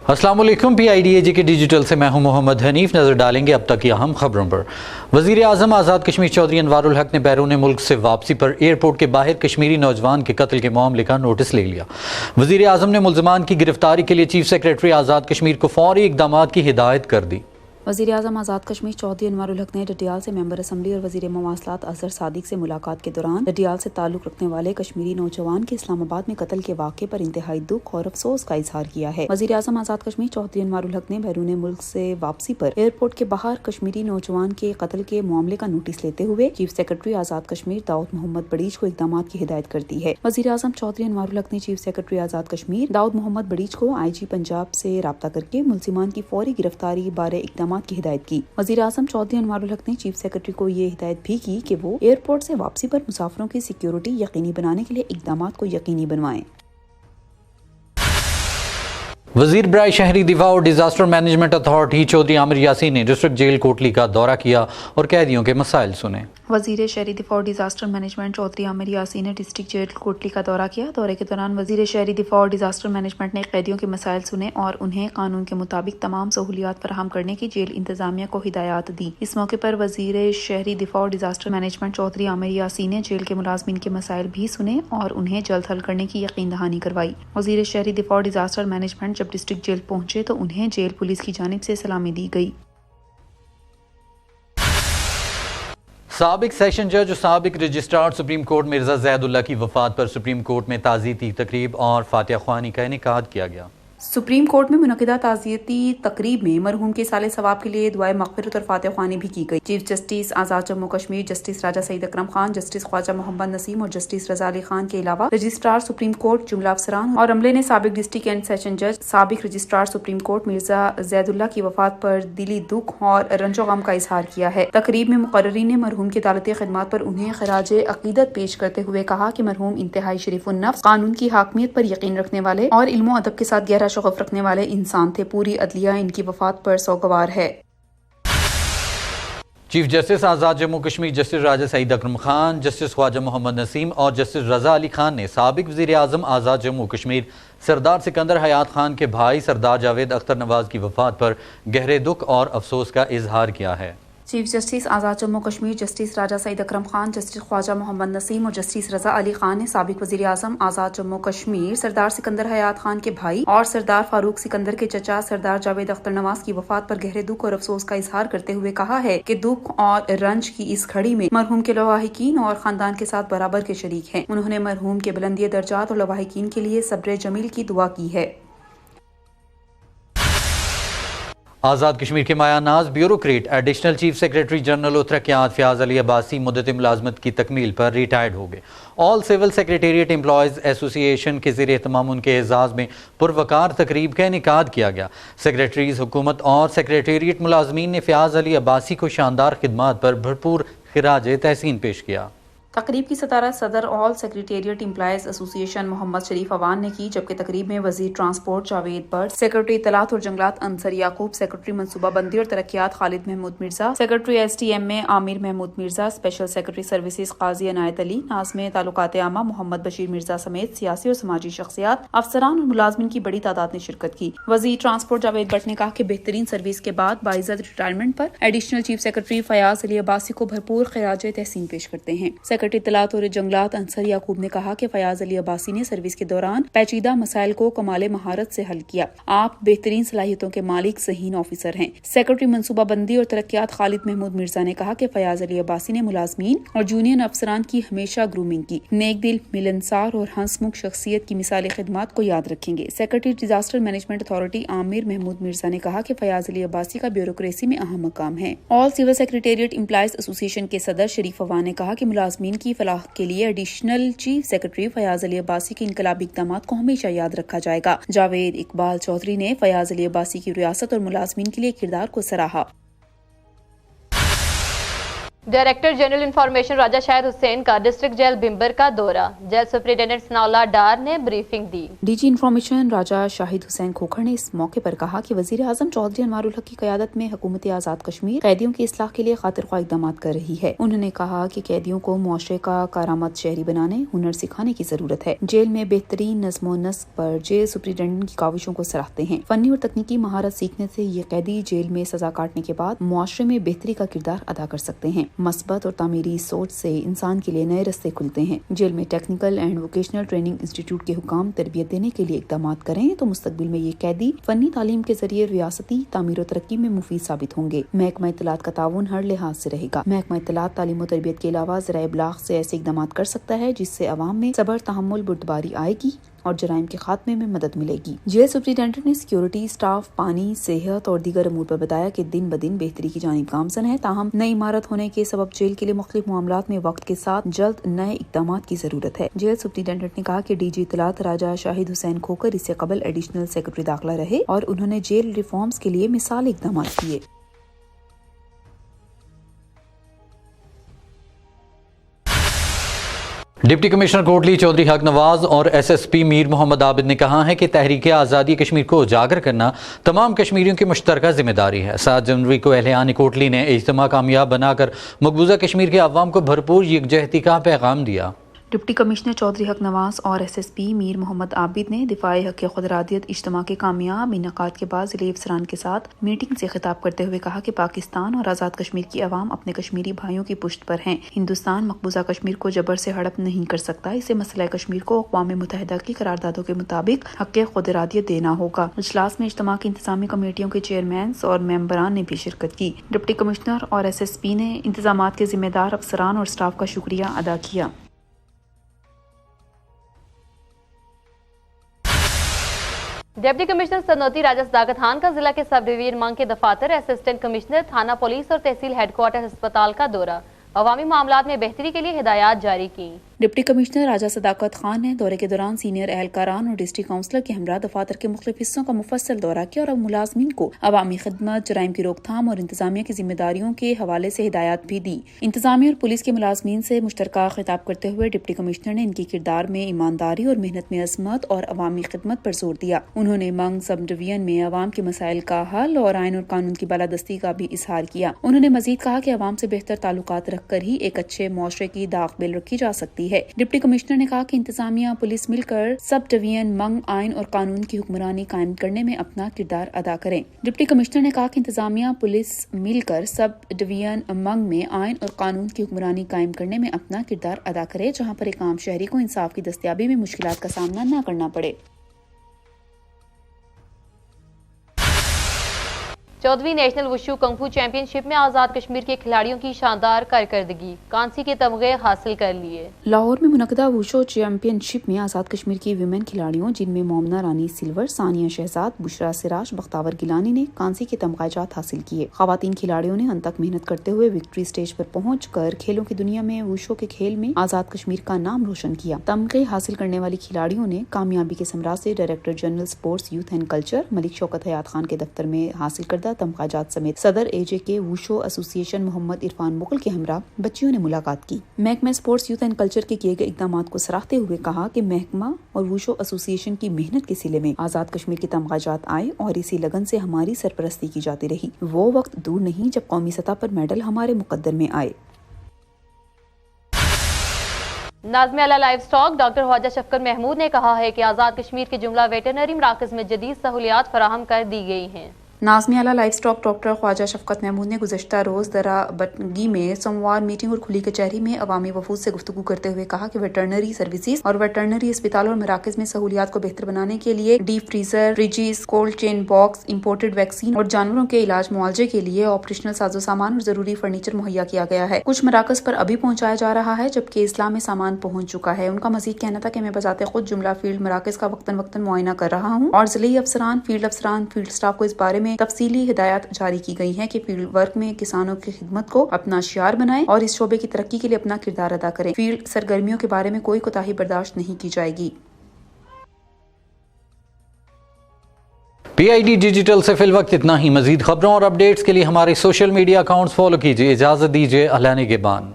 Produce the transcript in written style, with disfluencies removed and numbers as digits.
السلام علیکم، PIDAG کے ڈیجیٹل سے میں ہوں محمد حنیف۔ نظر ڈالیں گے اب تک کی اہم خبروں پر۔ وزیر اعظم آزاد کشمیر چودھری انوار الحق نے بیرون ملک سے واپسی پر ایئرپورٹ کے باہر کشمیری نوجوان کے قتل کے معاملے کا نوٹس لے لیا۔ وزیر اعظم نے ملزمان کی گرفتاری کے لیے چیف سیکریٹری آزاد کشمیر کو فوری اقدامات کی ہدایت کر دی۔ وزیر اعظم آزاد کشمیر چودھری انوار الحق نے ڈڈیال سے ممبر اسمبلی اور وزیر مواصلات اظہر صادق سے ملاقات کے دوران ڈڈیال سے تعلق رکھنے والے کشمیری نوجوان کے اسلام آباد میں قتل کے واقعے پر انتہائی دکھ اور افسوس کا اظہار کیا ہے۔ وزیر اعظم آزاد کشمیر چودھری انوار الحق نے بیرون ملک سے واپسی پر ایئرپورٹ کے باہر کشمیری نوجوان کے قتل کے معاملے کا نوٹس لیتے ہوئے چیف سیکریٹری آزاد کشمیر داؤد محمد بڑیچ کو اقدامات کی ہدایت کر دی ہے۔ وزیر اعظم چودھری انوار الحق نے چیف سیکریٹری آزاد کشمیر داؤد محمد بڑیچ کو IG پنجاب سے رابطہ کر کے ملزمان کی فوری گرفتاری بارے اقدامات کی ہدایت کی۔ وزیر اعظم چودھری انوار الحق نے چیف سیکریٹری کو یہ ہدایت بھی کی کہ وہ ایئرپورٹ سے واپسی پر مسافروں کی سیکیورٹی یقینی بنانے کے لیے اقدامات کو یقینی بنوائیں۔ وزیر برائے شہری دفاع اور ڈیزاسٹر مینجمنٹ اتھارٹی چودھری عامر یاسین نے ڈسٹرکٹ جیل کوٹلی کا دورہ کیا اور قیدیوں کے مسائل سنے۔ وزیر شہری دفاع اور ڈیزاسٹر مینجمنٹ چودھری عامر یاسین نے ڈسٹرکٹ جیل کوٹلی کا دورہ کیا۔ دورے کے دوران وزیر شہری دفاع اور ڈیزاسٹر مینجمنٹ نے قیدیوں کے مسائل سنے اور انہیں قانون کے مطابق تمام سہولیات فراہم کرنے کی جیل انتظامیہ کو ہدایات دی۔ اس موقع پر وزیر شہری دفاع اور ڈیزاسٹر مینجمنٹ چودھری عامر یاسین نے جیل کے ملازمین کے مسائل بھی سنے اور انہیں جلد حل کرنے کی یقین دہانی کروائی۔ وزیر شہری دفاع اور ڈیزاسٹر مینجمنٹ جب ڈسٹرکٹ جیل پہنچے تو انہیں جیل پولیس کی جانب سے سلامی دی گئی۔ سابق سیشن جج اور سابق رجسٹرار سپریم کورٹ مرزا زید اللہ کی وفات پر سپریم کورٹ میں تعزیتی تقریب اور فاتحہ خوانی کا انعقاد کیا گیا۔ سپریم کورٹ میں منعقدہ تعزیتی تقریب میں مرحوم کے سال ثواب کے لیے دعائے مغفرت اور فاتحہ خوانی بھی کی گئی۔ چیف جسٹس آزاد جموں کشمیر جسٹس راجہ سعید اکرم خان، جسٹس خواجہ محمد نسیم اور جسٹس رضا علی خان کے علاوہ رجسٹرار سپریم کورٹ جملہ افسران اور عملے نے سابق ڈسٹرکٹ اینڈ سیشن جج سابق رجسٹرار سپریم کورٹ مرزا زید اللہ کی وفات پر دلی دکھ اور رنج و غم کا اظہار کیا ہے۔ تقریب میں مقررین نے مرحوم کی عدالتی خدمات پر انہیں خراج عقیدت پیش کرتے ہوئے کہا کہ مرحوم انتہائی شریف النفس، قانون کی حاکمیت پر یقین رکھنے والے اور علم و ادب کے ساتھ گہرا شغف رکھنے والے انسان تھے۔ پوری عدلیہ ان کی وفات پر سوگوار ہے۔ چیف جسٹس آزاد جموں کشمیر جسٹس راجہ سعید اکرم خان، جسٹس خواجہ محمد نسیم اور جسٹس رضا علی خان نے سابق وزیر اعظم آزاد جموں کشمیر سردار سکندر حیات خان کے بھائی سردار جاوید اختر نواز کی وفات پر گہرے دکھ اور افسوس کا اظہار کیا ہے۔ چیف جسٹس آزاد جموں کشمیر جسٹس راجہ سعید اکرم خان، جسٹس خواجہ محمد نسیم اور جسٹس رضا علی خان نے سابق وزیر اعظم آزاد جموں کشمیر سردار سکندر حیات خان کے بھائی اور سردار فاروق سکندر کے چچا سردار جاوید اختر نواز کی وفات پر گہرے دکھ اور افسوس کا اظہار کرتے ہوئے کہا ہے کہ دکھ اور رنج کی اس گھڑی میں مرحوم کے لواحقین اور خاندان کے ساتھ برابر کے شریک ہیں۔ انہوں نے مرحوم کے بلندی درجات اور لواحقین کے لیے صبر جمیل کی دعا کی ہے۔ آزاد کشمیر کے مایہ ناز bureaucrat additional chief secretary general و ترقیات فیاض علی عباسی مدت ملازمت کی تکمیل پر ریٹائرڈ ہو گئے۔ آل سول سیکریٹریٹ امپلائیز ایسوسی ایشن کے زیر اہتمام ان کے اعزاز میں پروقار تقریب کا انعقاد کیا گیا۔ سیکریٹریز حکومت اور سیکریٹریٹ ملازمین نے فیاض علی عباسی کو شاندار خدمات پر بھرپور خراج تحسین پیش کیا۔ تقریب کی صدارت صدر آل سیکریٹریٹ امپلائیز ایسوسی ایشن محمد شریف اوان نے کی، جبکہ تقریب میں وزیر ٹرانسپورٹ جاوید بٹ، سیکریٹری اطلاعات اور جنگلات انصر یعقوب، سیکریٹری منصوبہ بندی اور ترقیات خالد محمود مرزا، سیکریٹری STM میں Amir Mahmood Mirza, special secretary services Qazi Inayat علی، ناظم تعلقات عامہ محمد بشیر مرزا سمیت سیاسی اور سماجی شخصیات، افسران اور ملازمین کی بڑی تعداد نے شرکت کی۔ وزیر ٹرانسپورٹ جاوید بٹ نے کہا کہ بہترین سروس کے بعد باعزت ریٹائرمنٹ پر ایڈیشنل چیف سیکریٹری فیاض علی عباسی کو بھرپور خراج تحسین پیش کرتے ہیں۔ سیکریٹری اطلاعات اور جنگلات انصر یعقوب نے کہا کہ فیاض علی عباسی نے سروس کے دوران پیچیدہ مسائل کو کمال مہارت سے حل کیا۔ آپ بہترین صلاحیتوں کے مالک ذہین آفیسر ہیں۔ سیکریٹری منصوبہ بندی اور ترقیات خالد محمود مرزا نے کہا کہ فیاض علی عباسی نے ملازمین اور جونیئر افسران کی ہمیشہ گرومنگ کی، نیک دل، ملنسار اور ہنس مکھ شخصیت کی مثالی خدمات کو یاد رکھیں گے۔ سیکریٹری ڈیزاسٹر مینجمنٹ اتھارٹی عامر محمود مرزا نے کہا کہ فیاض علی عباسی کا بیوروکریسی میں اہم مقام ہے۔ آل سول سیکریٹریٹ امپلائیز ایسوسی ایشن کے صدر شریف اوان نے کہا کہ ملازمین کی فلاح کے لیے ایڈیشنل چیف سیکریٹری فیاض علی عباسی کے انقلابی اقدامات کو ہمیشہ یاد رکھا جائے گا۔ جاوید اقبال چودھری نے فیاض علی عباسی کی ریاست اور ملازمین کے لیے کردار کو سراہا۔ डायरेक्टर जनरल इंफॉर्मेशन राजा शाहिद हुसैन का डिस्ट्रिक्ट जेल बिम्बर का दौरा, जेल सुपरिटेंडेंट सनाउल्लाह डार ने ब्रीफिंग दी। डीजी इंफॉर्मेशन राजा शाहिद हुसैन खोखर ने इस मौके पर कहा कि वजीर आजम चौधरी अनवारुल हक की क़यादत में हुकूमत आज़ाद कश्मीर कैदियों की इस्लाह के लिए खातिर-ख्वाह इक़दाम कर रही है। उन्होंने कहा कि कैदियों को मुआशरे का कारामद शहरी बनाने, हुनर सिखाने की जरूरत है। जेल में बेहतरीन नज़्म व नस्क पर जेल सुपरिटेंडेंट की काविशों को सराहते हैं। फनी और तकनीकी महारत सीखने से ये कैदी जेल में सजा काटने के बाद मुआशरे में बेहतरी का किरदार अदा कर सकते हैं। मस्बत और तामीरी सोच से इंसान के लिए नए रास्ते खुलते हैं। जेल में technical and vocational training institute के हुकाम तरबियत देने के लिए इकदाम करें तो मुस्तकबिल में ये कैदी फनी तालीम के जरिए रियासती तामीर और तरक्की में मुफीद साबित होंगे। महकमा इत्तलात का ताउन हर लिहाज से रहेगा। महकमा इत्तलात तालीम और तरबियत के अलावा ज़राए इब्लाग से ऐसे इकदाम कर सकता है जिससे अवाम में सब्र, तहम्मुल, बुर्दबारी आएगी और जराइम के खात्मे में मदद मिलेगी। जेल सुपरिटेंडेंट ने सिक्योरिटी स्टाफ, पानी, सेहत और दीगर अमूर पर बताया कि दिन ब दिन बेहतरी की जानिब गामजन है। ताहम नई इमारत होने के सबब जेल के लिए मुख्तलिफ मामलात में वक्त के साथ जल्द नए इकदामात की जरूरत है। जेल सुपरिटेंडेंट ने कहा कि डीजी इत्तलात राजा शाहिद हुसैन खोखर इससे कबल एडिशनल सेक्रेटरी दाखिला रहे और उन्होंने जेल रिफॉर्म्स के लिए मिसाली इकदाम किए। डिप्टी कमिश्नर कोटली चौधरी हक नवाज और एसएसपी मीर मोहम्मद आबिद ने कहा है कि तहरीक आज़ादी कश्मीर को उजागर करना तमाम कश्मीरियों की मुश्तरका जिम्मेदारी है। 7 जनवरी को अहलियान कोटली ने इज्तिमा कामयाब बनाकर मकबूजा कश्मीर के अवाम को भरपूर यकजहती का पैगाम दिया। डिप्टी कमिश्नर चौधरी हक नवाज और एसएसपी मीर मोहम्मद आबिद ने दिफाई हक खुदरादियत इज्तिमा के कामयाब इनेकाद के बाद ज़िले अफसरान के साथ मीटिंग से खिताब करते हुए कहा कि पाकिस्तान और आज़ाद कश्मीर की अवाम अपने कश्मीरी भाइयों की पुष्ट पर हैं। हिंदुस्तान मकबूजा कश्मीर को जबर से हड़प नहीं कर सकता। इसे मसला कश्मीर को अक़वाम मुत्तहिदा की करारदादों के मुताबिक हक खुदरादियत देना होगा। इजलास में इज्तिमा की इंतजामी कमेटियों के चेयरमैन और मेंबरान ने भी शिरकत की। डिप्टी कमिश्नर और एसएसपी ने इंतजामात के जिम्मेदार अफसरान और स्टाफ का शुक्रिया अदा किया। डिप्टी कमिश्नर सनौती राजा सदाकत खान का जिला के सब डिवीजन मांग के दफातर, असिस्टेंट कमिश्नर थाना पुलिस और तहसील हेडक्वार्टर अस्पताल का दौरा, अवामी मामलात में बेहतरी के लिए हिदायत जारी की। डिप्टी कमिश्नर राजा सदाकत खान ने दौरे के दौरान सीनियर एहलकारान और डिस्ट्रिक्ट काउंसलर के हमरा दफातर के मुख्तलिफ हिस्सों का मुफस्सल दौरा किया और अब मुलाजमीन को अवामी खिदमत, जराइम की रोकथाम और इंतजामिया की जिम्मेदारियों के हवाले से हिदायत भी दी। इंतजामिया और पुलिस के मुलाजमीन से मुश्तरका खिताब करते हुए डिप्टी कमिश्नर ने इनके किरदार में ईमानदारी और मेहनत में अजमत और अवामी खिदमत पर जोर दिया। उन्होंने मंग सब डिवीजन में अवाम के मसाइल का हल और आइन और कानून की बालादस्ती का भी इजहार किया। उन्होंने मजीद कहा कि अवाम से बेहतर ताल्लुकात रखकर ही एक अच्छे मुआशरे की दाग बिल रखी जा सकती है। डिप्टी कमिश्नर ने कहा कि इंतजामिया पुलिस मिलकर सब डिवीजन मंग, आइन और कानून की हुक्मरानी कायम करने में अपना किरदार अदा करें। डिप्टी कमिश्नर ने कहा कि इंतजामिया पुलिस मिलकर सब डिवीजन मंग में आइन और कानून की हुक्मरानी कायम करने में अपना किरदार अदा करे, जहां पर एक आम शहरी को इंसाफ की दस्तयाबी में मुश्किलात का सामना न करना पड़े। 14वीं नेशनल वुशु कंफू चैंपियनशिप में आज़ाद कश्मीर के खिलाड़ियों की शानदार कारकर्दगी, कांसी के तमगे हासिल कर लिए। लाहौर में मुनक़दा वुशु चैंपियनशिप में आज़ाद कश्मीर की विमेन खिलाड़ियों, जिनमें मोमना रानी सिल्वर, सानिया शहजाद, बुशरा सिराज, बख्तावर गिलानी ने कांसी के तमगाजात हासिल किए। खवातीन खिलाड़ियों ने अंत तक मेहनत करते हुए विक्ट्री स्टेज पर पहुंचकर खेलों की दुनिया में वुशु के खेल में आज़ाद कश्मीर का नाम रोशन किया। तमगे हासिल करने वाली खिलाड़ियों ने कामयाबी के समराज से director general sports, youth and culture Malik Shaukat Hayat Khan के दफ्तर में हासिल करदा तमगाजात समेत सदर एजे के वुशु एसोसिएशन मोहम्मद इरफान मुगल के हमरा बच्चियों ने मुलाकात की। महकमा स्पोर्ट्स, यूथ एंड कल्चर के किए गए इकदाम को सराहते हुए कहा कि महकमा और वुशु एसोसिएशन की मेहनत के सिले में आज़ाद कश्मीर के तमगाजात आए और इसी लगन से हमारी सरपरस्ती की जाती रही। वो वक्त दूर नहीं जब कौमी सतह पर मेडल हमारे मुकद्दर में आए। नाज़िम आला लाइव स्टॉक डॉक्टर ख्वाजा शफकत महमूद ने कहा है कि आज़ाद कश्मीर के जुमला वेटरनरी मराकज़ में जदीद सहूलियात फराहम कर दी गई हैं। नाज़िम आला लाइव स्टॉक डॉक्टर ख्वाजा शफकत महमूद ने गुज़श्ता रोज़ दरा बटगी में सोमवार मीटिंग और खुली कचहरी में अवामी वफूद से गुफ्तगू करते हुए कहा कि वेटरनरी सर्विसेज और वेटरनरी अस्पताल और मराकज़ में सहूलियात को बेहतर बनाने के लिए deep freezer, freezes, cold chain box, imported vaccine और जानवरों के इलाज मुआवजे के लिए ऑपरेशनल साजो सामान और जरूरी फर्नीचर मुहैया किया गया है। कुछ मराकज़ पर अभी पहुँचाया जा रहा है, जबकि इस्लाम में सामान पहुँच चुका है। उनका मजीद कहना था कि मैं बजाते खुद जुमला फील्ड मराकज़ का वक्तन वक्तन मुआयना कर रहा हूँ और ज़िले अफसरान, फील्ड स्टाफ को इस बारे में तफसीली हिदायत जारी की गई है कि फील्ड वर्क में किसानों की खिदमत को अपना शियार बनाएं और इस शोबे की तरक्की के लिए अपना किरदार अदा करें। फील्ड सरगर्मियों के बारे में कोई कोताही बर्दाश्त नहीं की जाएगी। PID ڈیجیٹل سے فی الوقت اتنا ہی. مزید خبروں اور اپڈیٹس کے لیے ہمارے سوشل میڈیا اکاؤنٹس فالو کیجیے. اجازت دیجیے. اہلا نگہبان.